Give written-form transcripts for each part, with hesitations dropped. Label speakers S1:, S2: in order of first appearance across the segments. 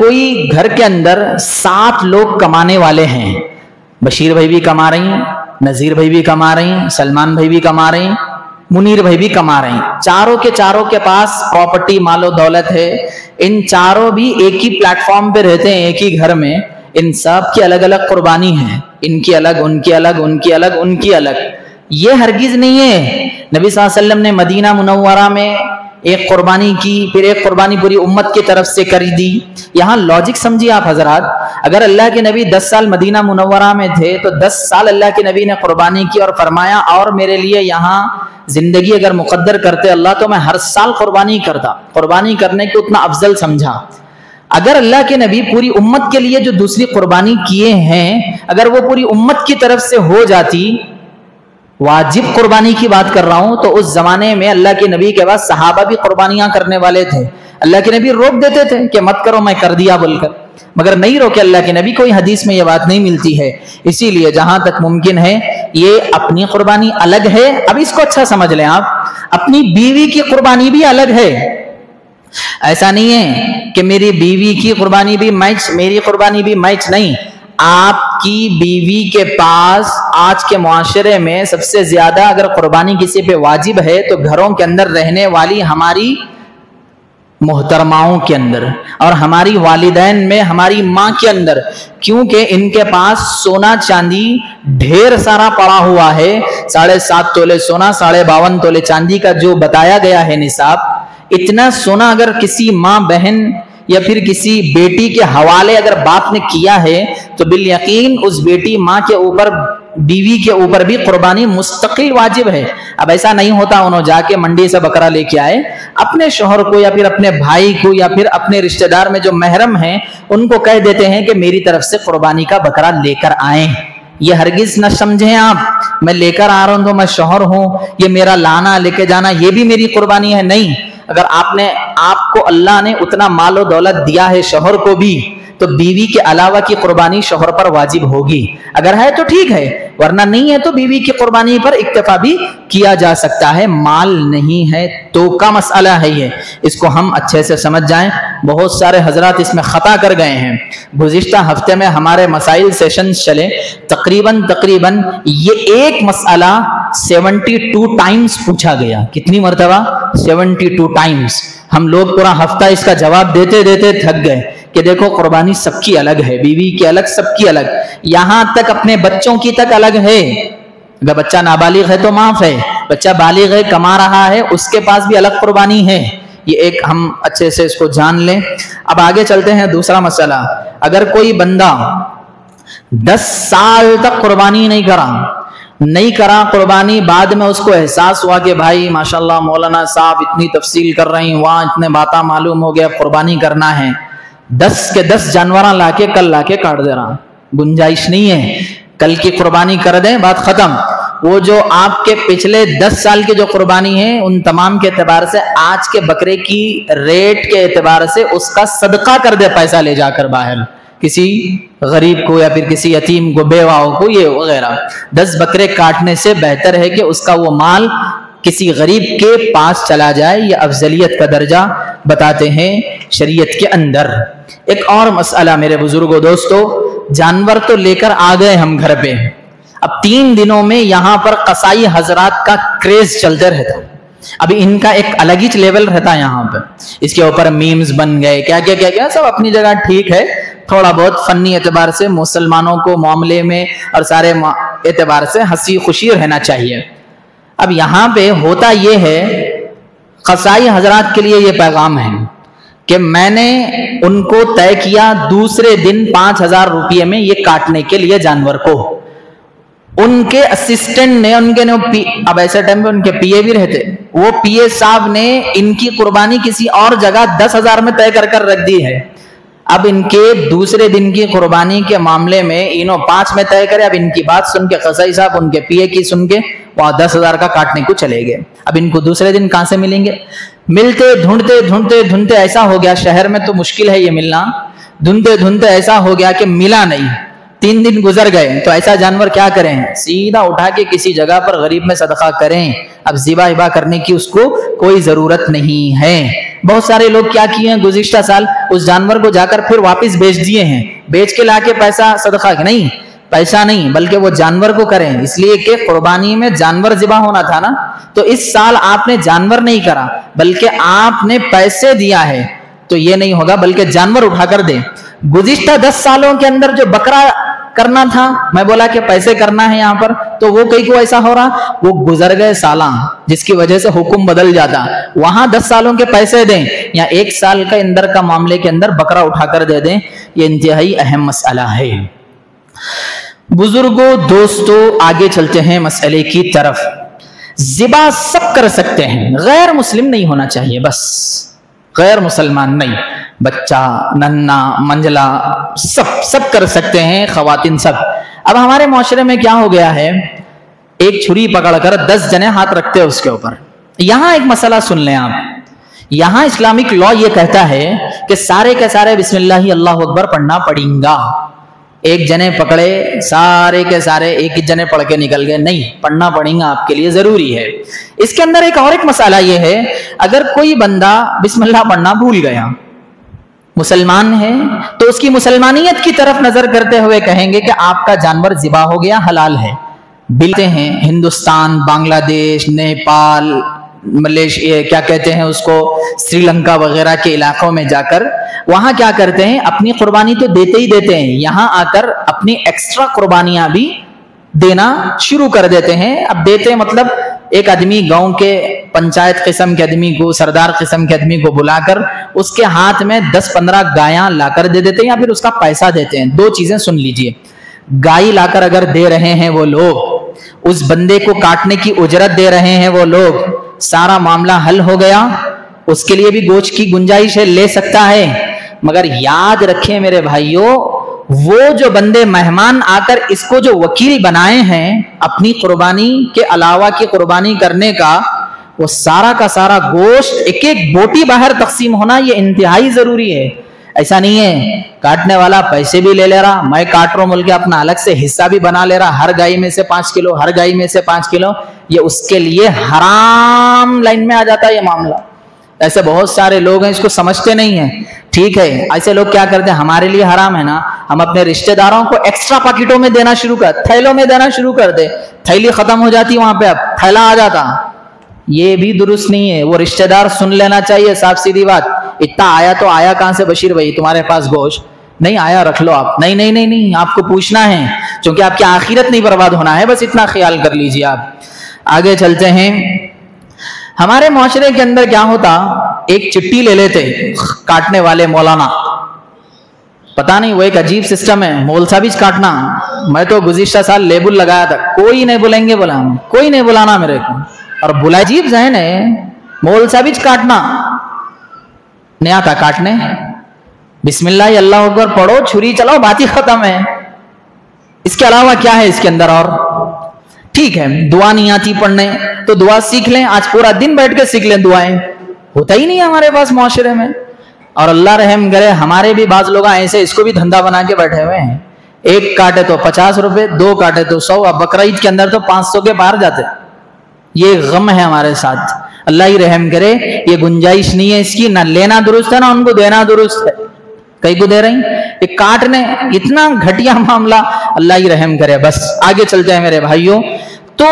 S1: کوئی گھر کے اندر 7 لوگ کمانے والے ہیں، بشیر بھائی بھی کما رہی ہیں، نذیر بھائی بھی کما رہی ہیں، سلمان بھائی بھی کما رہے ہیں، منیر بھائی بھی کما رہے ہیں، چاروں کے پاس پراپرٹی مال و دولت ہے، ان چاروں بھی ایک ہی پلیٹ فارم پہ رہتے ہیں، ایک ہی گھر میں، ان سب کی الگ الگ قربانی ہے، ان کی الگ، ان کی الگ، ان کی الگ، ان کی الگ۔ یہ ہرگز نہیں ہے۔ نبی صلی اللہ علیہ وسلم نے مدینہ منورہ میں ایک قربانی کی، پھر ایک قربانی پوری امت کی طرف سے کر دی۔ یہاں لاجک سمجھیے آپ حضرات، اگر اللہ کے نبی 10 سال مدینہ منورہ میں تھے تو 10 سال اللہ کے نبی نے قربانی کی اور فرمایا اور میرے لیے یہاں زندگی اگر مقدر کرتے اللہ تو میں ہر سال قربانی کرتا۔ قربانی کرنے کو اتنا افضل سمجھا۔ اگر اللہ کے نبی پوری امت کے لیے جو دوسری قربانی کیے ہیں اگر وہ پوری امت کی طرف سے ہو جاتی، واجب قربانی کی بات کر رہا ہوں، تو اس زمانے میں اللہ کے نبی کے بعد صحابہ بھی قربانیاں کرنے والے تھے، اللہ کے نبی روک دیتے تھے کہ مت کرو، میں کر دیا بول کر، مگر نہیں روکے اللہ کے نبی، کوئی حدیث میں یہ بات نہیں ملتی ہے۔ اسی لیے جہاں تک ممکن ہے یہ اپنی قربانی الگ ہے۔ اب اس کو اچھا سمجھ لیں آپ، اپنی بیوی کی قربانی بھی الگ ہے۔ ایسا نہیں ہے کہ میری بیوی کی قربانی بھی میچ، میری قربانی بھی میچ، نہیں۔ آپ کی بیوی کے پاس آج کے معاشرے میں سب سے زیادہ اگر قربانی کسی پہ واجب ہے تو گھروں کے اندر رہنے والی ہماری محترماؤں کے اندر اور ہماری والدین میں ہماری ماں کے اندر، کیونکہ ان کے پاس سونا چاندی ڈھیر سارا پڑا ہوا ہے۔ 7.5 تولے سونا، 52.5 تولے چاندی کا جو بتایا گیا ہے نصاب، اتنا سونا اگر کسی ماں بہن یا پھر کسی بیٹی کے حوالے اگر باپ نے کیا ہے تو بالیقین اس بیٹی ماں کے اوپر، بیوی کے اوپر بھی قربانی مستقل واجب ہے۔ اب ایسا نہیں ہوتا انہوں جا کے منڈی سے بکرا لے کے آئے، اپنے شوہر کو یا پھر اپنے بھائی کو یا پھر اپنے رشتہ دار میں جو محرم ہیں ان کو کہہ دیتے ہیں کہ میری طرف سے قربانی کا بکرا لے کر آئیں۔ یہ ہرگز نہ سمجھیں آپ میں لے کر آ رہا ہوں تو میں شوہر ہوں، یہ میرا لانا لے کے جانا یہ بھی میری قربانی ہے، نہیں۔ اگر آپ کو اللہ نے اتنا مال و دولت دیا ہے، شوہر کو بھی، تو بیوی کے علاوہ کی قربانی شوہر پر واجب ہوگی، اگر ہے تو ٹھیک ہے، ورنہ نہیں ہے تو بیوی کی قربانی پر اکتفا بھی کیا جا سکتا ہے۔ مال نہیں ہے تو کا مسئلہ ہے یہ، اس کو ہم اچھے سے سمجھ جائیں۔ بہت سارے حضرات اس میں خطا کر گئے ہیں۔ گزشتہ ہفتے میں ہمارے مسائل سیشنز چلے، تقریباً یہ ایک مسئلہ 72 ٹائمز پوچھا گیا۔ کتنی مرتبہ؟ 72 ٹائمز۔ ہم لوگ پورا ہفتہ اس کا جواب دیتے دیتے تھک گئے کہ دیکھو قربانی سب کی الگ ہے، بیوی کی الگ، سب کی الگ، یہاں تک اپنے بچوں کی تک الگ ہے۔ اگر بچہ نابالغ ہے تو معاف ہے، بچہ بالغ ہے کما رہا ہے اس کے پاس بھی الگ قربانی ہے۔ یہ ایک ہم اچھے سے اس کو جان لیں۔ اب آگے چلتے ہیں دوسرا مسئلہ۔ اگر کوئی بندہ 10 سال تک قربانی نہیں کرا قربانی، بعد میں اس کو احساس ہوا کہ بھائی ماشاءاللہ مولانا صاحب اتنی تفصیل کر رہے ہیں، وہاں اتنے باتیں معلوم ہو گیا، قربانی کرنا ہے، 10 کے 10 جانوراں لا کے کل لا کے کاٹ دے رہا، گنجائش نہیں ہے، کل کی قربانی کر دیں، بات ختم۔ وہ جو آپ کے پچھلے 10 سال کی جو قربانی ہے ان تمام کے اعتبار سے آج کے بکرے کی ریٹ کے اعتبار سے اس کا صدقہ کر دے، پیسہ لے جا کر باہر کسی غریب کو یا پھر کسی یتیم کو، بیواؤں کو، یہ وغیرہ۔ 10 بکرے کاٹنے سے بہتر ہے کہ اس کا وہ مال کسی غریب کے پاس چلا جائے، یہ افضلیت کا درجہ بتاتے ہیں شریعت کے اندر۔ ایک اور مسئلہ میرے بزرگوں دوستو، جانور تو لے کر آ گئے ہم گھر پہ، اب 3 دنوں میں یہاں پر قصائی حضرات کا کریز چلتے رہتا، اب ان کا ایک الگ ہی لیول رہتا ہے یہاں پہ، اس کے اوپر میمز بن گئے، کیا سب اپنی جگہ ٹھیک ہے، تھوڑا بہت فنی اعتبار سے مسلمانوں کو معاملے میں اور سارے اعتبار سے ہنسی خوشی رہنا چاہیے۔ اب یہاں پہ ہوتا یہ ہے، قصائی حضرات کے لیے یہ پیغام ہے کہ میں نے ان کو طے کیا دوسرے دن 5000 روپے میں یہ کاٹنے کے لیے جانور کو، ان کے اسسٹنٹ نے اب ایسے ٹائم پہ ان کے پی اے بھی رہتے، وہ پی اے صاحب نے ان کی قربانی کسی اور جگہ 10,000 میں طے کر رکھ دی ہے۔ اب ان کے دوسرے دن کی قربانی کے معاملے میں انہوں 5 میں طے کرے، اب ان کی بات سن کے قصائی صاحب ان کے پی اے کی سن کے وہاں 10,000 کا کاٹنے کو چلے گئے۔ اب ان کو دوسرے دن کہاں سے ملیں گے؟ ملتے ڈھونڈتے ایسا ہو گیا، شہر میں تو مشکل ہے یہ ملنا، ڈھونڈتے ایسا ہو گیا کہ ملا نہیں، 3 دن گزر گئے، تو ایسا جانور کیا کریں؟ سیدھا اٹھا کے کسی جگہ پر غریب میں صدقہ کریں، اب ذبح ہبا کرنے کی اس کو کوئی ضرورت نہیں ہے۔ بہت سارے لوگ کیا کیے ہیں گزشتہ سال، اس جانور کو جا کر پھر واپس بیچ دیے ہیں، بیچ کے لا کے پیسہ صدقہ نہیں، پیسہ نہیں بلکہ وہ جانور کو کریں، اس لیے کہ قربانی میں جانور ذبح ہونا تھا نا، تو اس سال آپ نے جانور نہیں کرا بلکہ آپ نے پیسے دیا ہے، تو یہ نہیں ہوگا بلکہ جانور اٹھا کر دیں۔ گزشتہ 10 سالوں کے اندر جو بکرا کرنا تھا، میں بولا کہ پیسے کرنا ہے یہاں پر، تو وہ کئی کو ایسا ہو رہا، وہ گزر گئے سالاں جس کی وجہ سے حکم بدل جاتا، وہاں 10 سالوں کے پیسے دیں یا 1 سال کے اندر کا معاملے کے اندر بکرا اٹھا کر دے دیں، یہ انتہائی اہم مسئلہ ہے۔ بزرگوں، دوستوں، آگے چلتے ہیں مسئلے کی طرف۔ ذبح سب کر سکتے ہیں، غیر مسلم نہیں ہونا چاہیے، بس غیر مسلمان نہیں، بچہ، ننھا، منجلا، سب کر سکتے ہیں، خواتین سب۔ اب ہمارے معاشرے میں کیا ہو گیا ہے، ایک چھری پکڑ کر 10 جنے ہاتھ رکھتے ہیں اس کے اوپر۔ یہاں ایک مسئلہ سن لیں آپ، یہاں اسلامک لا یہ کہتا ہے کہ سارے کے سارے بسم اللہ اللہ اکبر پڑھنا پڑیں گا۔ ایک جنے پکڑے، سارے کے سارے ایک ہی جنے پڑھ کے نکل گئے، نہیں، پڑھنا پڑیں گا، آپ کے لیے ضروری ہے۔ اس کے اندر ایک اور ایک مسئلہ یہ ہے، اگر کوئی بندہ بسم اللہ پڑھنا بھول گیا، مسلمان ہے، تو اس کی مسلمانیت کی طرف نظر کرتے ہوئے کہیں گے کہ آپ کا جانور ذبح ہو گیا، حلال ہے۔ بلتے ہیں ہندوستان، بنگلہ دیش، نیپال، ملیشیا، کیا کہتے ہیں اس کو، سری لنکا وغیرہ کے علاقوں میں جا کر وہاں کیا کرتے ہیں، اپنی قربانی تو دیتے ہی دیتے ہیں، یہاں آ کر اپنی ایکسٹرا قربانیاں بھی دینا شروع کر دیتے ہیں۔ اب دیتے مطلب ایک آدمی گاؤں کے پنچایت قسم کے آدمی کو، سردار قسم کے آدمی کو بلا کر اس کے ہاتھ میں 10-15 گایاں لا کر دے دیتے ہیں، یا پھر اس کا پیسہ دیتے ہیں۔ دو چیزیں سن لیجئے، گائے لا کر اگر دے رہے ہیں وہ لوگ، اس بندے کو کاٹنے کی اجرت دے رہے ہیں وہ لوگ، سارا معاملہ حل ہو گیا، اس کے لیے بھی گوشت کی گنجائش ہے، لے سکتا ہے۔ مگر یاد رکھیں میرے بھائیوں، وہ جو بندے مہمان آ کر اس کو جو وکیل بنائے ہیں اپنی قربانی کے علاوہ کی قربانی کرنے کا، وہ سارا کا سارا گوشت ایک ایک بوٹی باہر تقسیم ہونا یہ انتہائی ضروری ہے۔ ایسا نہیں ہے کاٹنے والا پیسے بھی لے لے رہا، میں کاٹ رہا ہوں بول کے اپنا الگ سے حصہ بھی بنا لے رہا، ہر گائے میں سے 5 کلو، ہر گائے میں سے 5 کلو، یہ اس کے لیے حرام لائن میں آ جاتا ہے یہ معاملہ۔ ایسے بہت سارے لوگ ہیں، اس کو سمجھتے نہیں ہیں۔ ٹھیک ہے، ایسے لوگ کیا کرتے ہیں، ہمارے لیے حرام ہے نا، ہم اپنے رشتہ داروں کو ایکسٹرا پاکٹوں میں دینا شروع کر، تھیلوں میں دینا شروع کر دے، تھیلی ختم ہو جاتی وہاں پہ اب تھیلا آ جاتا، یہ بھی درست نہیں ہے۔ وہ رشتہ دار سن لینا چاہیے، صاف سیدھی بات، اتنا آیا تو آیا کہاں سے بشیر بھائی تمہارے پاس گوشت؟ نہیں آیا، رکھ لو آپ۔ نہیں نہیں نہیں نہیں، آپ کو پوچھنا ہے، چونکہ آپ کی آخرت نہیں برباد ہونا ہے، بس اتنا خیال کر لیجئے آپ۔ آگے چلتے ہیں۔ ہمارے معاشرے کے اندر کیا ہوتا، ایک چٹھی لے لیتے کاٹنے والے مولانا، پتا نہیں وہ ایک عجیب سسٹم ہے، مول صاحب کاٹنا۔ میں تو گزشتہ سال لیبل لگایا تھا، کوئی نہیں بلائیں گے، بولا کوئی نہیں بلانا میرے کو، اور بلا عجیب ذہن ہے، مول صاحب کاٹنا نہیں آتا کاٹنے، بسم اللہ اللہ اکبر پڑھو، چھری چلاؤ، بات ہی ختم ہے۔ اس کے علاوہ کیا ہے اس کے اندر؟ اور ٹھیک ہے دعا نہیں آتی پڑھنے تو دعا سیکھ لیں، آج پورا دن بیٹھ کے سیکھ لیں دعائیں، ہوتا ہی نہیں ہمارے پاس معاشرے میں۔ اور اللہ رحم کرے، ہمارے بھی بعض لوگ ایسے اس کو بھی دھندا بنا کے بیٹھے ہوئے ہیں، ایک کاٹے تو 50 روپے، 2 کاٹے تو 100، اب بقرعید کے اندر تو 500 کے باہر جاتے۔ یہ غم ہے ہمارے ساتھ، اللہ ہی رحم کرے، یہ گنجائش نہیں ہے اس کی، نہ لینا درست ہے نہ ان کو دینا درست ہے، کئی کو دے رہی یہ کاٹنے، اتنا گھٹیا معاملہ، اللہ ہی رحم کرے۔ بس آگے چلتے ہیں میرے بھائیوں۔ تو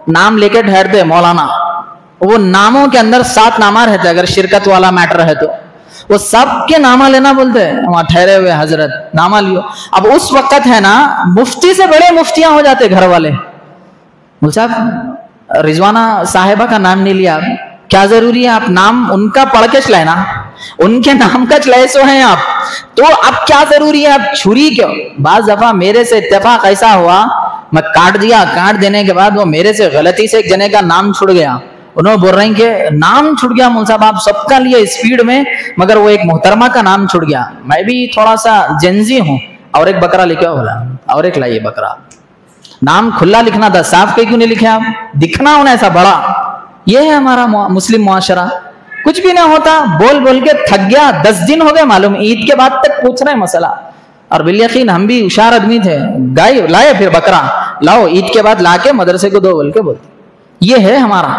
S1: نام لے کے ٹھہرتے مولانا، وہ ناموں کے اندر 7 نامہ رہتے، اگر شرکت والا میٹر ہے تو وہ سب کے نامہ لینا بولتے ہیں، وہاں ٹھہرے ہوئے حضرت نامہ لیو۔ اب اس وقت ہے نا، مفتی سے بڑے مفتیاں ہو جاتے گھر والے، مول صاحب رضوانہ صاحبہ کا نام نہیں لیا، کیا ضروری ہے، آپ نام ان کا پڑھ کے چلائے نا، ان کے نام کا چلائے سو ہیں آپ، تو اب کیا ضروری ہے، اب چھری کیوں؟ بعض دفعہ میرے سے اتفاق ایسا ہوا، میں کاٹ دیا، کاٹ دینے کے بعد وہ میرے سے غلطی سے ایک جنے کا نام چھوڑ گیا، انہوں بول رہے ہیں کہ نام چھوڑ گیا مول صاحب، آپ سب کا لیے اسپیڈ میں، مگر وہ ایک محترمہ کا نام چھوڑ گیا۔ میں بھی تھوڑا سا جنزی ہوں، اور ایک بکرا لکھا بولا، اور ایک لائیے بکرا، نام کھلا لکھنا تھا، صاف کیوں نہیں لکھے آپ؟ دکھنا ہونا ایسا بڑا، یہ ہے ہمارا مسلم معاشرہ، کچھ بھی نہیں ہوتا، بول بول کے تھک گیا، 10 دن ہو گئے معلوم، عید کے بعد تک پوچھ رہے ہیں مسئلہ، اور بالیقین ہم بھی ہوشیار آدمی تھے، گائے لائے، پھر بکرا لاؤ، عید کے بعد لا کے مدرسے کو دو بول کے بولتے، یہ ہے ہمارا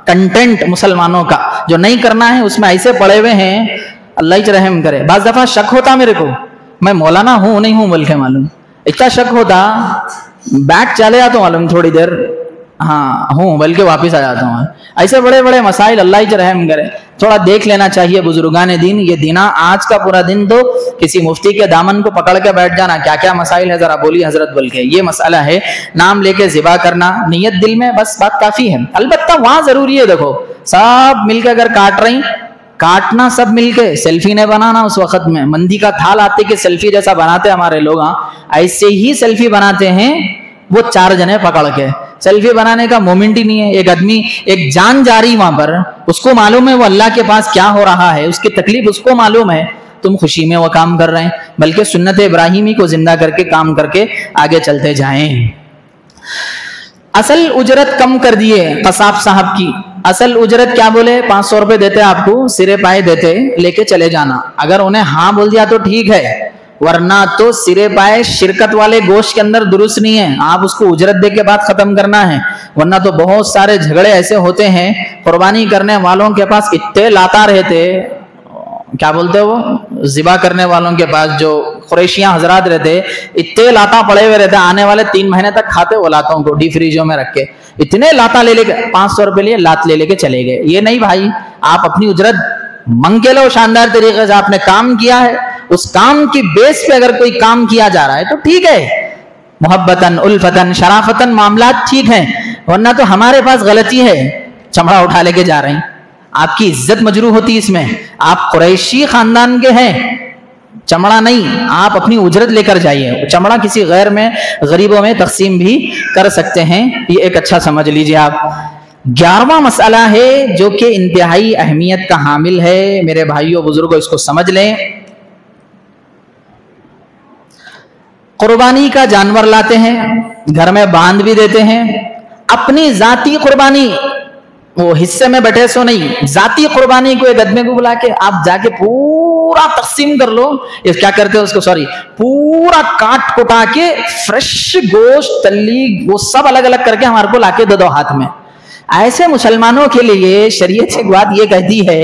S1: کنٹینٹ مسلمانوں کا. جو نہیں کرنا ہے اس میں ایسے پڑے ہوئے ہیں, اللہ ہی رحم کرے. بعض دفعہ شک ہوتا میرے کو, میں مولانا ہوں نہیں ہوں بول کے معلوم, اتنا شک ہوتا بیک چلے جاتا ہوں معلوم تھوڑی دیر, ہاں ہوں بلکہ واپس آ جاتا ہوں. ایسے بڑے بڑے مسائل اللہ ہی رحم کرے. تھوڑا دیکھ لینا چاہیے بزرگان دین. یہ دن آج کا پورا دن تو کسی مفتی کے دامن کو پکڑ کے بیٹھ جانا, کیا کیا مسائل ہے ذرا بولی حضرت بول کے. یہ مسئلہ ہے نام لے کے ذبح کرنا, نیت دل میں بس بات کافی ہے. البتہ وہاں ضروری ہے, دیکھو سب مل کے اگر کاٹ رہی, کاٹنا سب مل کے, سیلفی نہیں بنانا اس وقت میں. مندی کا تھال آتے کہ سیلفی جیسا بناتے ہمارے لوگ, ایسے ہی سیلفی بناتے ہیں وہ 4 جنے پکڑ کے. سیلفی بنانے کا مومنٹ ہی نہیں ہے. ایک آدمی ایک جان جاری وہاں پر, اس کو معلوم ہے وہ اللہ کے پاس کیا ہو رہا ہے, اس کی تکلیف اس کو معلوم ہے. تم خوشی میں وہ کام کر رہے ہیں, بلکہ سنت ابراہیمی کو زندہ کر کے کام کر کے آگے چلتے جائیں. اصل اجرت کم کر دیے قصاب صاحب کی. اصل اجرت کیا بولے, 500 روپے دیتے آپ کو, سرے پائے دیتے, لے کے چلے جانا. اگر انہیں ہاں بول دیا تو ٹھیک ہے, ورنہ تو سرے پائے شرکت والے گوشت کے اندر درست نہیں ہے. آپ اس کو اجرت دے کے بعد ختم کرنا ہے, ورنہ تو بہت سارے جھگڑے ایسے ہوتے ہیں. قربانی کرنے والوں کے پاس اتنے لاتا رہتے, کیا بولتے وہ ذبح کرنے والوں کے پاس جو قریشیاں حضرات رہتے, اتنے لاتا پڑے ہوئے رہتے. آنے والے 3 مہینے تک کھاتے وہ لاتوں کو ڈی فریجوں میں رکھ کے. اتنے لاتا لے کے 500 روپے لیے لات لے کے چلے گئے. یہ نہیں بھائی, آپ اپنی اجرت منگ کے لو شاندار طریقے سے. آپ نے کام کیا ہے, اس کام کی بیس پہ اگر کوئی کام کیا جا رہا ہے تو ٹھیک ہے, محبتاً الفتاً شرافتاً معاملات ٹھیک ہیں. ورنہ تو ہمارے پاس غلطی ہے, چمڑا اٹھا لے کے جا رہے ہیں. آپ کی عزت مجروح ہوتی اس میں. آپ قریشی خاندان کے ہیں, چمڑا نہیں, آپ اپنی اجرت لے کر جائیے. چمڑا کسی غیر میں غریبوں میں تقسیم بھی کر سکتے ہیں. یہ ایک اچھا سمجھ لیجئے آپ. 11واں مسئلہ ہے جو کہ انتہائی اہمیت کا حامل ہے. میرے بھائیوں بزرگوں اس کو سمجھ لیں. قربانی کا جانور لاتے ہیں, گھر میں باندھ بھی دیتے ہیں. اپنی ذاتی قربانی, وہ حصے میں بیٹھے سو نہیں, ذاتی قربانی کو ایک آدمی کو بلا کے آپ جا کے پورا تقسیم کر لو. یہ کیا کرتے ہیں اس کو, سوری, پورا کاٹ کٹا کے فریش گوشت تلی وہ سب الگ الگ کر کے ہمارے کو لا کے دے دو ہاتھ میں. ایسے مسلمانوں کے لیے شریعت ایک بات یہ کہتی ہے,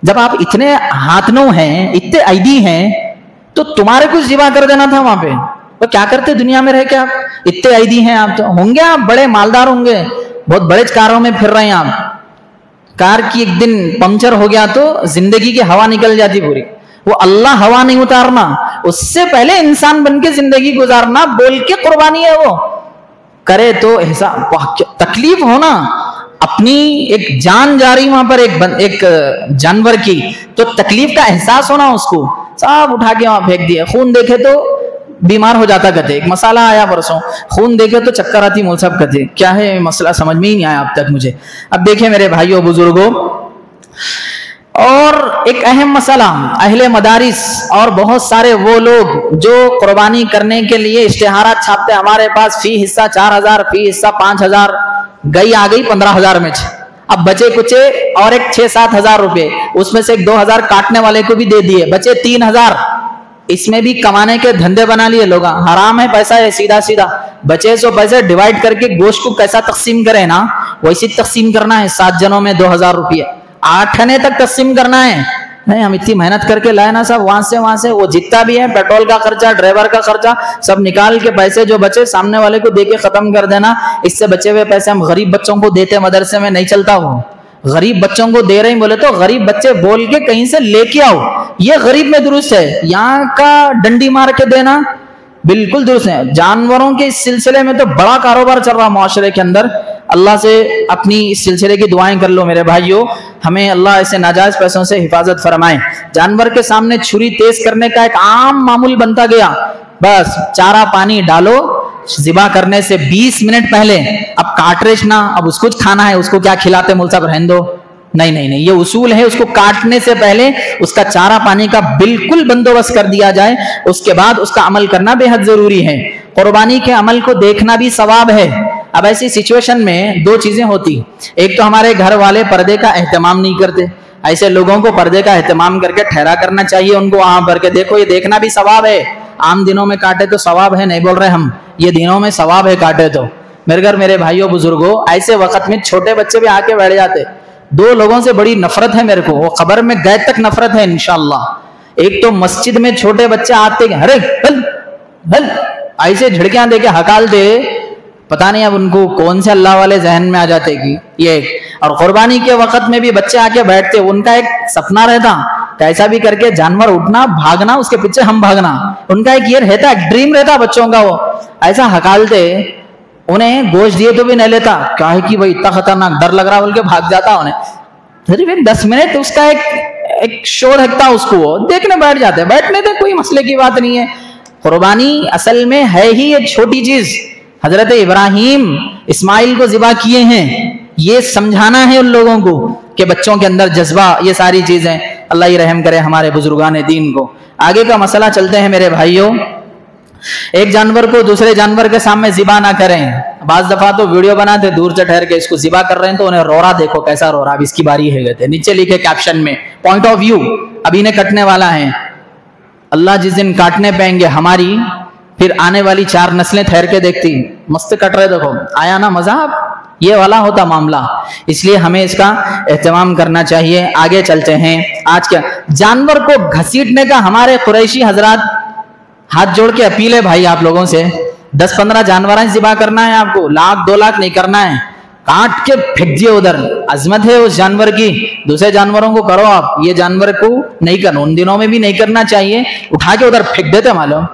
S1: جب آپ اتنے ہاتھنوں ہیں, اتنے ایدی ہیں, تو تمہارے کچھ ذبح کر دینا تھا وہاں پہ. وہ کیا کرتے دنیا میں رہ کے, آپ اتنے ایدی ہیں, آپ تو ہوں گے, آپ بڑے مالدار ہوں گے, بہت بڑے کاروں میں پھر رہے ہیں آپ. کار کی ایک دن پنکچر ہو گیا تو زندگی کی ہوا نکل جاتی پوری. وہ اللہ ہوا نہیں اتارنا, اس سے پہلے انسان بن کے زندگی گزارنا بول کے قربانی ہے. وہ کرے تو احساس تکلیف ہونا, اپنی ایک جان جاری وہاں پر ایک جانور کی, تو تکلیف کا احساس ہونا اس کو. سب اٹھا کے وہاں پھینک دیا. خون دیکھے تو بیمار ہو جاتا کہتے. ایک مسئلہ آیا پرسوں, خون دیکھے تو چکر آتی مول صاحب کہتے. کیا ہے مسئلہ سمجھ میں ہی نہیں آیا اب تک مجھے. اب دیکھیں میرے بھائیوں بزرگوں, اور ایک اہم مسئلہ, اہل مدارس اور بہت سارے وہ لوگ جو قربانی کرنے کے لیے اشتہارات چھاپتے, ہمارے پاس فی حصہ 4000, فی حصہ 5000, گئی آ گئی 15000 میں. اب بچے کچے اور ایک 6-7 ہزار روپے, اس میں سے ایک 2000 کاٹنے والے کو بھی دے دیے, بچے 3000. اس میں بھی کمانے کے دھندے بنا لیے لوگ. حرام ہے پیسہ ہے سیدھا سیدھا. بچے سو پیسے ڈیوائڈ کر کے گوشت کو کیسا تقسیم کرے نا, ویسی تقسیم کرنا ہے. 7 جنوں میں 2000 روپیہ, 8 آنے تک تقسیم کرنا ہے. نہیں ہم اتنی محنت کر کے لائے نا صاحب, وہاں سے وہ جتنا بھی ہے پیٹرول کا خرچہ, ڈرائیور کا خرچہ, سب نکال کے پیسے جو بچے سامنے والے کو دے کے ختم کر دینا. اس سے بچے ہوئے پیسے ہم غریب بچوں کو دیتے, مدرسے میں نہیں چلتا. وہ غریب بچوں کو دے رہے ہیں بولے تو غریب بچے بول کے کہیں سے لے کے آؤ, یہ غریب میں درست ہے. یہاں کا ڈنڈی مار کے دینا بالکل درست ہے. جانوروں کے اس سلسلے میں تو بڑا کاروبار چل رہا معاشرے کے اندر. اللہ سے اپنی اس سلسلے کی دعائیں کر لو میرے بھائیوں, ہمیں اللہ ایسے ناجائز پیسوں سے حفاظت فرمائے. جانور کے سامنے چھری تیز کرنے کا ایک عام معمول بنتا گیا. بس چارہ پانی ڈالو, ذبح کرنے سے 20 منٹ پہلے. اب کاٹریج نہ, اب اس کو کھانا ہے, اس کو کیا کھلاتے مول صاحب, رہن دو. نہیں, یہ اصول ہے, اس کو کاٹنے سے پہلے اس کا چارہ پانی کا بالکل بندوبست کر دیا جائے. اس کے بعد اس کا عمل کرنا بے حد ضروری ہے. قربانی کے عمل کو دیکھنا بھی ثواب ہے. اب ایسی سچویشن میں 2 چیزیں ہوتی. ایک تو ہمارے گھر والے پردے کا اہتمام نہیں کرتے. ایسے لوگوں کو پردے کا اہتمام کر کے ٹھہرا کرنا چاہیے ان کو وہاں پر کے دیکھو یہ دیکھنا بھی ثواب ہے. عام دنوں میں کاٹے تو ثواب ہے, نہیں بول رہے ہم, یہ دنوں میں ثواب ہے کاٹے تو. میرے گھر میرے بھائیوں بزرگوں ایسے وقت میں چھوٹے بچے بھی آ کے بیٹھ جاتے. دو لوگوں سے بڑی نفرت ہے میرے کو, وہ قبر میں گئے تک نفرت ہے انشاءاللہ. ایک تو مسجد میں چھوٹے بچے آتے ہیں, ارے ہل ہل ایسے جھڑکیاں دے کے ہکالتے, پتہ نہیں اب ان کو کون سے اللہ والے ذہن میں آ جاتے کہ یہ. اور قربانی کے وقت میں بھی بچے آ کے بیٹھتے, ان کا ایک سپنا رہتا کیسا بھی کر کے جانور اٹھنا بھاگنا, اس کے پیچھے ہم بھاگنا, ان کا ایک یہ رہتا, ایک ڈریم رہتا بچوں کا. وہ ایسا ہکالتے, انہیں گوشت دیے تو بھی نہیں لیتا, کیا ہے کہ بھائی اتنا خطرناک ڈر لگ رہا بول کے بھاگ جاتا. انہیں 10 منٹ اس کا ایک شو رکھتا, اس کو وہ دیکھنے بیٹھ جاتے. بیٹھنے تھے کوئی مسئلے کی بات نہیں ہے. قربانی اصل میں ہے ہی ایک چھوٹی چیز. حضرت ابراہیم اسماعیل کو ذبح کیے ہیں, یہ سمجھانا ہے ان لوگوں کو کہ بچوں کے اندر جذبہ, یہ ساری چیزیں. اللہ ہی رحم کرے ہمارے بزرگان دین کو. آگے کا مسئلہ چلتے ہیں میرے بھائیوں. ایک جانور کو دوسرے جانور کے سامنے ذبح نہ کریں. بعض دفعہ تو ویڈیو بناتے دور سے ٹھہر کے اس کو ذبح کر رہے ہیں تو انہیں رو رہا, دیکھو کیسا رو رہا, اب اس کی باری ہے کہتے. نیچے لکھے کیپشن میں پوائنٹ آف ویو, ابھی نے کٹنے والا ہے. اللہ جس دن کاٹنے پائیں گے ہماری, پھر آنے والی 4 نسلیں ٹھہر کے دیکھتی مست کٹ رہے, دیکھو آیا نا مزہ. یہ والا ہوتا معاملہ, اس لیے ہمیں اس کا اہتمام کرنا چاہیے. آگے چلتے ہیں. آج کیا جانور کو گھسیٹنے کا ہمارے قریشی حضرات ہاتھ جوڑ کے اپیل ہے بھائی آپ لوگوں سے. 10-15 جانور ذبح کرنا ہے آپ کو, 1,00,000 2,00,000 نہیں کرنا ہے. کاٹ کے پھینک دیے ادھر, عظمت ہے اس جانور کی. دوسرے جانوروں کو کرو آپ, یہ جانور کو نہیں کرنا. ان دنوں میں بھی نہیں کرنا چاہیے, اٹھا کے ادھر پھینک دیتے. معلوم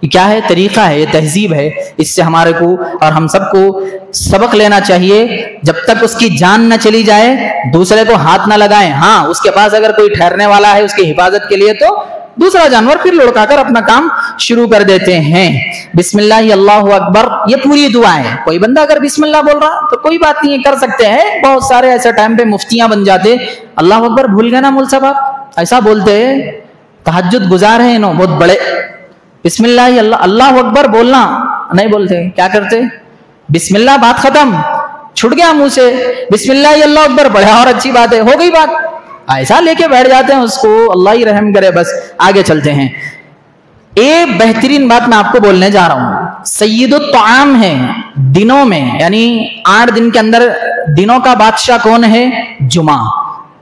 S1: یہ کیا ہے, طریقہ ہے, یہ تہذیب ہے. اس سے ہمارے کو اور ہم سب کو سبق لینا چاہیے. جب تک اس کی جان نہ چلی جائے دوسرے کو ہاتھ نہ لگائیں. ہاں اس کے پاس اگر کوئی ٹھہرنے والا ہے اس کی حفاظت کے لیے تو دوسرا جانور پھر لڑکا کر اپنا کام شروع کر دیتے ہیں. بسم اللہ اللہ اکبر, یہ پوری دعا ہے. کوئی بندہ اگر بسم اللہ بول رہا تو کوئی بات نہیں ہے, کر سکتے ہیں. بہت سارے ایسے ٹائم پہ مفتیاں بن جاتے, اللہ اکبر بھول گئے نا مول صاحب آپ, ایسا بولتے تہجد گزار ہیں انہوں بہت بڑے. بسم اللہ اللہ اکبر بولنا نہیں بولتے, کیا کرتے بسم اللہ, بات ختم, چھٹ گیا منہ سے. بسم اللہ اللہ اکبر بڑا اور اچھی بات ہے, ہو گئی بات, ایسا لے کے بیٹھ جاتے ہیں اس کو. اللہ ہی رحم کرے. بس آگے چلتے ہیں. ایک بہترین بات میں آپ کو بولنے جا رہا ہوں. سید الطعام ہے دنوں میں, یعنی 8 دن کے اندر دنوں کا بادشاہ کون ہے؟ جمعہ.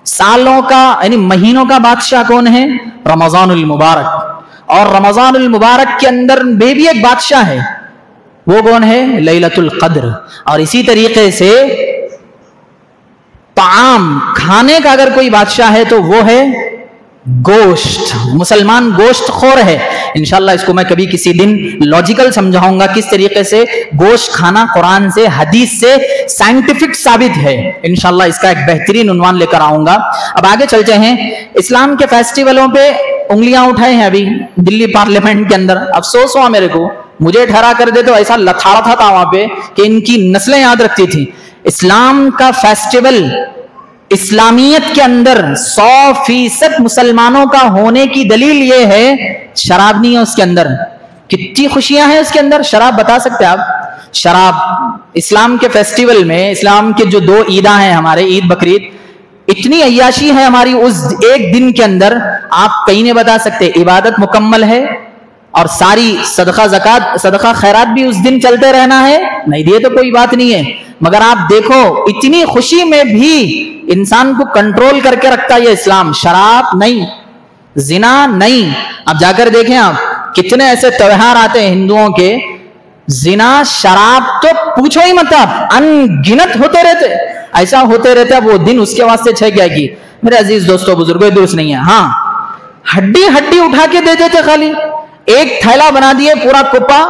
S1: سالوں کا یعنی مہینوں کا بادشاہ کون ہے؟ رمضان المبارک. اور رمضان المبارک کے اندر بھی ایک بادشاہ ہے, وہ کون ہے؟ لیلۃ القدر. اور اسی طریقے سے طعام کھانے کا اگر کوئی بادشاہ ہے تو وہ ہے گوشت. مسلمان گوشت خور ہے. انشاءاللہ اس کو میں کبھی کسی دن لاجیکل سمجھاؤں گا کس طریقے سے گوشت کھانا قرآن سے حدیث سے سائنٹیفک ثابت ہے. انشاءاللہ اس کا ایک بہترین عنوان لے کر آؤں گا. اب آگے چلتے ہیں. اسلام کے فیسٹیولوں پہ انگلیاں اٹھائے ہیں ابھی دلی پارلیمنٹ کے اندر. افسوس ہوا میرے کو, مجھے ٹھہرا کر دے تو ایسا لتھاڑا تھا وہاں پہ کہ ان کی نسلیں یاد رکھتی تھی. اسلام کا فیسٹیول اسلامیت کے اندر 100% مسلمانوں کا ہونے کی دلیل یہ ہے, شراب نہیں ہے اس کے اندر. کتنی خوشیاں ہیں اس کے اندر. شراب بتا سکتے آپ؟ شراب اسلام کے فیسٹیول میں, اسلام کے جو 2 عیداں ہیں ہمارے, عید بقرعید, اتنی عیاشی ہے ہماری اس ایک دن کے اندر, آپ کہیں نہیں بتا سکتے. عبادت مکمل ہے اور ساری صدقہ زکات صدقہ خیرات بھی اس دن چلتے رہنا ہے, نہیں دیے تو کوئی بات نہیں ہے. مگر آپ دیکھو اتنی خوشی میں بھی انسان کو کنٹرول کر کے رکھتا یہ اسلام. شراب نہیں, زنا نہیں. اب جا کر دیکھیں آپ کتنے ایسے تہوار آتے ہیں ہندوؤں کے, زنا شراب تو پوچھو ہی مت آپ, ان گنت ہوتے رہتے, ایسا ہوتے رہتا. وہ دن اس کے واسطے چھہ گیا کہ میرے عزیز دوستو بزرگوں درست نہیں ہے. ہاں ہڈی ہڈی اٹھا کے دے دیتے, خالی ایک تھیلا بنا دیے پورا کپا,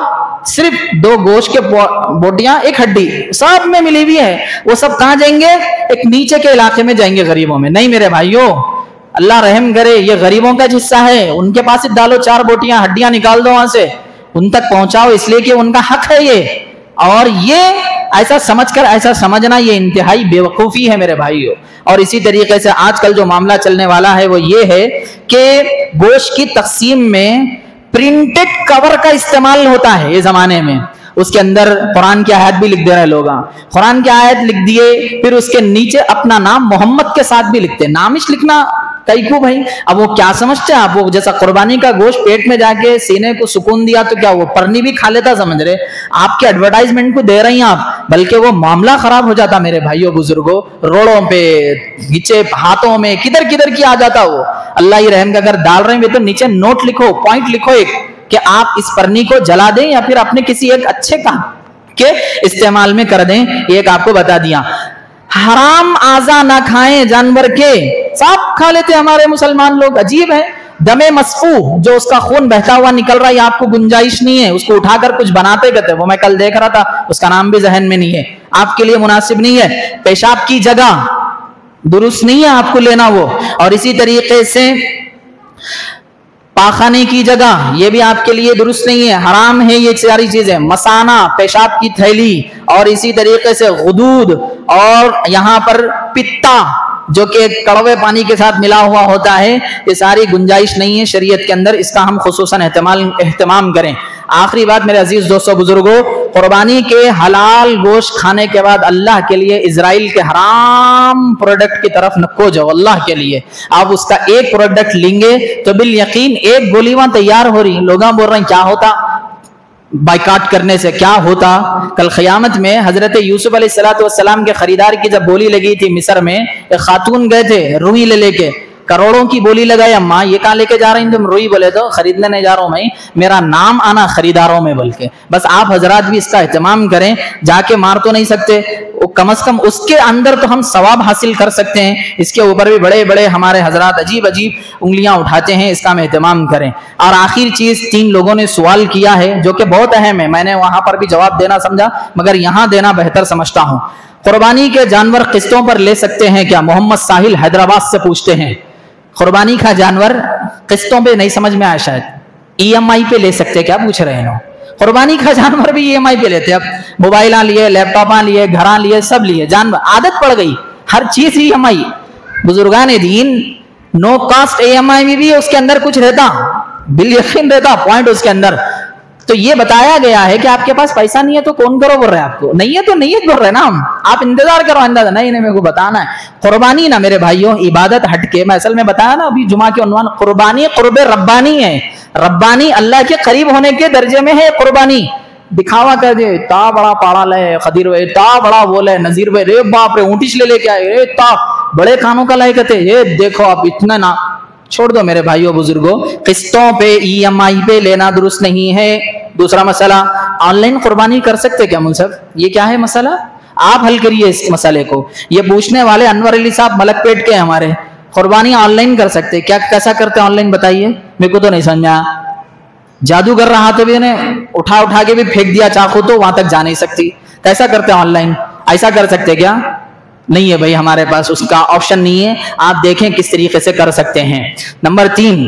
S1: صرف 2 گوشت کے بوٹیاں, ایک ہڈی, سب میں ملی ہوئی ہے. وہ سب کہاں جائیں گے؟ ایک نیچے کے علاقے میں جائیں گے, غریبوں میں. نہیں میرے بھائیوں, اللہ رحم کرے, یہ غریبوں کا حصہ ہے. ان کے پاس ڈالو 4 بوٹیاں, ہڈیاں نکال دو وہاں سے, ان تک پہنچاؤ, اس لیے کہ ان کا حق ہے یہ. اور یہ ایسا سمجھ کر ایسا سمجھنا یہ انتہائی بے وقوفی ہے میرے بھائیوں. اور اسی طریقے سے آج کل جو معاملہ چلنے والا ہے وہ یہ ہے کہ گوشت کی تقسیم میں پرنٹڈ کور کا استعمال ہوتا ہے یہ زمانے میں. اس کے اندر قرآن کی آیت بھی لکھ دے رہے لوگ, قرآن کی آیت لکھ دیے, پھر اس کے نیچے اپنا نام محمد کے ساتھ بھی لکھتے. نامش لکھنا کئی کو بھائی, اب وہ کیا سمجھتے ہیں آپ, وہ جیسا قربانی کا گوشت پیٹ میں جا کے سینے کو سکون دیا تو کیا وہ پرنی بھی کھا لیتا سمجھ رہے, آپ کے ایڈورٹائزمنٹ کو دے رہی ہیں آپ, بلکہ وہ معاملہ خراب ہو جاتا میرے بھائیوں بزرگوں, روڑوں پہ نیچے ہاتھوں میں کدھر کدھر کی آ جاتا وہ. اللہ ہی رحم کا, اگر ڈال رہے ہیں تو نیچے نوٹ لکھو, پوائنٹ لکھو ایک, کہ آپ اس پرنی کو جلا دیں یا پھر اپنے کسی ایک اچھے کام کے استعمال میں کر دیں. یہ ایک آپ کو بتا دیا. حرام اعضا نہ کھائیں جانور کے, سب کھا لیتے ہمارے مسلمان لوگ, عجیب ہے. دم مسفوح, جو اس کا خون بہتا ہوا نکل رہا ہے, آپ کو گنجائش نہیں ہے اس کو اٹھا کر کچھ بناتے کہتے, وہ میں کل دیکھ رہا تھا, اس کا نام بھی ذہن میں نہیں ہے, آپ کے لیے مناسب نہیں ہے. پیشاب کی جگہ درست نہیں ہے آپ کو لینا وہ, اور اسی طریقے سے پاخانے کی جگہ, یہ بھی آپ کے لیے درست نہیں ہے, حرام ہے یہ ساری چیزیں. مسانہ, پیشاب کی تھیلی, اور اسی طریقے سے غدود, اور یہاں پر پتا جو کہ کڑوے پانی کے ساتھ ملا ہوا ہوتا ہے, یہ ساری گنجائش نہیں ہے شریعت کے اندر, اس کا ہم خصوصاً اہتمام کریں. آخری بات میرے عزیز دوستو بزرگوں, قربانی کے حلال گوشت کھانے کے بعد اللہ کے لیے اسرائیل کے حرام پروڈکٹ کی طرف نکو جاؤ. اللہ کے لیے آپ اس کا ایک پروڈکٹ لیں گے تو بالیقین ایک گولی وہاں تیار ہو رہی. لوگ بول رہے ہیں کیا ہوتا بائیکاٹ کرنے سے, کیا ہوتا. کل قیامت میں حضرت یوسف علیہ السلام کے خریدار کی جب بولی لگی تھی مصر میں, ایک خاتون گئے تھے روئی لے کے, کروڑوں کی بولی لگائی, اماں یہ کہاں لے کے جا رہی ہیں تم روئی؟ بولے تو خریدنے نہیں جا رہا ہوں میں, میرا نام آنا خریداروں میں. بلکہ بس آپ حضرات بھی اس کا اہتمام کریں, جا کے مار تو نہیں سکتے, کم از کم اس کے اندر تو ہم ثواب حاصل کر سکتے ہیں. اس کے اوپر بھی بڑے بڑے ہمارے حضرات عجیب عجیب انگلیاں اٹھاتے ہیں, اس کا ہم اہتمام کریں. اور آخر چیز, 3 لوگوں نے سوال کیا ہے جو کہ بہت اہم ہے, میں نے وہاں پر بھی جواب دینا سمجھا مگر یہاں دینا بہتر سمجھتا ہوں. قربانی کے جانور قسطوں پر لے سکتے ہیں کیا؟ محمد ساحل حیدرآباد سے پوچھتے ہیں. قربانی کا جانور قسطوں پہ نہیں سمجھ میں آیا شاید, EMI پہ لے سکتے, کیا پوچھ رہے ہیں؟ قربانی کا جانور بھی EMI پہ لیتے. اب موبائل لیے, لیپ ٹاپ لیے, گھر لیے, سب لیے, جانور عادت پڑ گئی, ہر چیز EMI. بزرگان دین نو کاسٹ EMI میں بھی اس کے اندر کچھ رہتا, بال یقین رہتا پوائنٹ اس کے اندر. تو یہ بتایا گیا ہے کہ آپ کے پاس پیسہ نہیں ہے تو کون کرو بول رہے ہیں, آپ کو نہیں ہے تو نہیں بول رہے نا ہم, آپ انتظار کرو, اندازہ نہیں میرے کو بتانا ہے. قربانی نا میرے بھائیوں عبادت ہٹ کے, میں اصل میں بتایا نا ابھی جمعہ کے عنوان, قربانی قرب ربانی ہے. ربانی اللہ کے قریب ہونے کے درجے میں ہے قربانی. دکھاوا کر دے, تا بڑا پاڑا لے خدیر وے, تا بڑا وہ لے نذیر وے, رے باپ رے اونٹیش لے کے آئے, اے تا بڑے کانوں کا لائے کہتے, یہ دیکھو آپ اتنا نہ چھوڑ دو میرے بھائیوں بزرگوں. قسطوں پہ EMI پہ لینا درست نہیں ہے. دوسرا مسئلہ, آن لائن قربانی کر سکتے کیا منصف؟ یہ کیا ہے مسئلہ, آپ حل کریے اس مسئلے کو. یہ پوچھنے والے انور علی صاحب ملک پیٹ کے ہمارے, قربانی آن لائن کر سکتے کیا؟ کیسا کرتے آن لائن بتائیے, میرے کو تو نہیں سمجھا. جادوگر رہا تو بھی انہیں اٹھا کے بھی پھینک دیا چاقو تو وہاں تک جا نہیں سکتی. کیسا کرتے آن لائن؟ ایسا کر سکتے کیا؟ نہیں ہے بھائی, ہمارے پاس اس کا آپشن نہیں ہے. آپ دیکھیں کس طریقے سے کر سکتے ہیں. نمبر 3,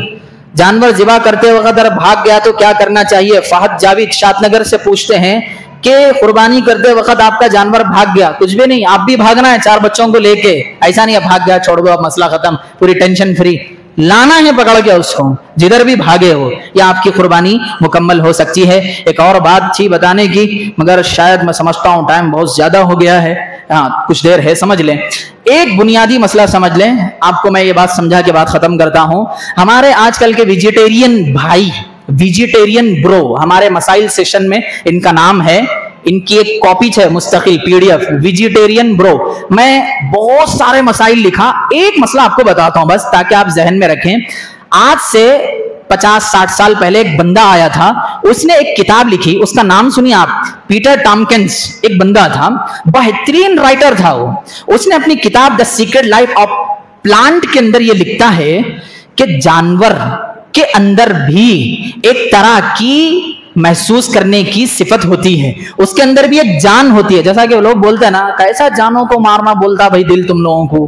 S1: جانور ذبح کرتے وقت اگر بھاگ گیا تو کیا کرنا چاہیے؟ فہد جاوید شاد نگر سے پوچھتے ہیں کہ قربانی کرتے وقت آپ کا جانور بھاگ گیا, کچھ بھی نہیں, آپ بھی بھاگنا ہے 4 بچوں کو لے کے, ایسا نہیں ہے بھاگ گیا چھوڑ دو اب مسئلہ ختم, پوری ٹینشن فری. لانا ہے پکڑ کے اس کو جدھر بھی بھاگے ہو, یا آپ کی قربانی مکمل ہو سکتی ہے. ایک اور بات تھی بتانے کی مگر شاید میں سمجھتا ہوں ٹائم بہت زیادہ ہو گیا ہے, ہاں کچھ دیر ہے, سمجھ لیں. ایک بنیادی مسئلہ سمجھ لیں, آپ کو میں یہ بات سمجھا کے بعد ختم کرتا ہوں. ہمارے آج کل کے ویجیٹیرین بھائی, ویجیٹیرین برو, ہمارے مسائل سیشن میں ان کا نام ہے, ان کی ایک کاپی ہے مستقل PDF, ویجیٹیرین برو. میں بہت سارے مسائل لکھا, ایک مسئلہ آپ کو بتاتا ہوں بس تاکہ آپ ذہن میں رکھیں. آج سے 50-60 سال پہلے ایک بندہ آیا تھا, اس نے ایک کتاب لکھی, اس کا نام سنیے آپ, پیٹر ٹامکنز. ایک بندہ تھا, بہترین رائٹر تھا وہ. اس نے اپنی کتاب دا سیکرٹ لائف آف پلانٹ کے اندر یہ لکھتا ہے کہ جانور کے اندر بھی ایک طرح کی محسوس کرنے کی صفت ہوتی ہے, اس کے اندر بھی ایک جان ہوتی ہے. جیسا کہ لوگ بولتے ہیں نا, کیسا جانوں کو مارنا بولتا بھائی دل تم لوگوں کو,